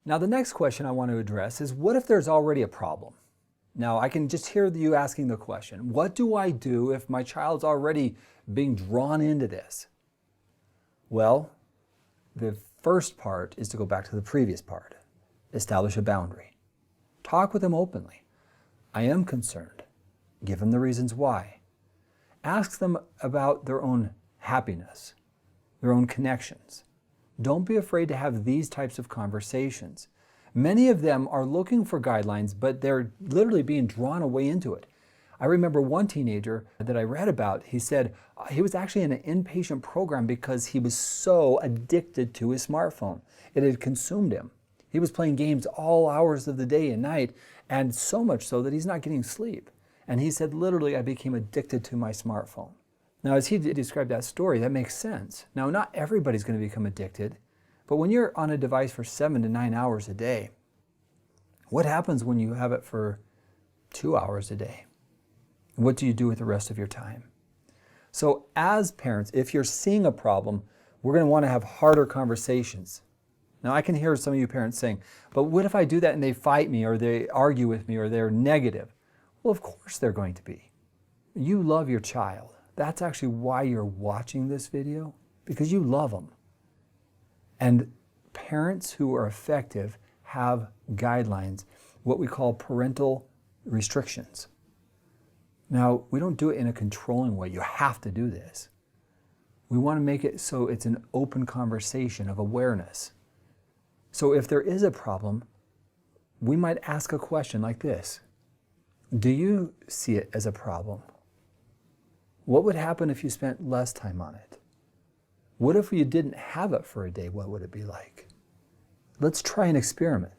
Now, the next question I want to address is, what if there's already a problem? Now, I can just hear you asking the question, what do I do if my child's already being drawn into this? Well, the first part is to go back to the previous part. Establish a boundary. Talk with them openly. I am concerned. Give them the reasons why. Ask them about their own happiness, their own connections. Don't be afraid to have these types of conversations. Many of them are looking for guidelines, but they're literally being drawn away into it. I remember one teenager that I read about, he said he was actually in an inpatient program because he was so addicted to his smartphone. It had consumed him. He was playing games all hours of the day and night, and so much so that he's not getting sleep. And he said, literally, I became addicted to my smartphone. Now, as he described that story, that makes sense. Now, not everybody's going to become addicted, but when you're on a device for 7 to 9 hours a day, what happens when you have it for 2 hours a day? What do you do with the rest of your time? So as parents, if you're seeing a problem, we're going to want to have harder conversations. Now, I can hear some of you parents saying, but what if I do that and they fight me or they argue with me or they're negative? Well, of course they're going to be. You love your child. That's actually why you're watching this video, because you love them. And parents who are effective have guidelines, what we call parental restrictions. Now, we don't do it in a controlling way. You have to do this. We want to make it so it's an open conversation of awareness. So if there is a problem, we might ask a question like this. Do you see it as a problem? What would happen if you spent less time on it? What if you didn't have it for a day? What would it be like? Let's try an experiment.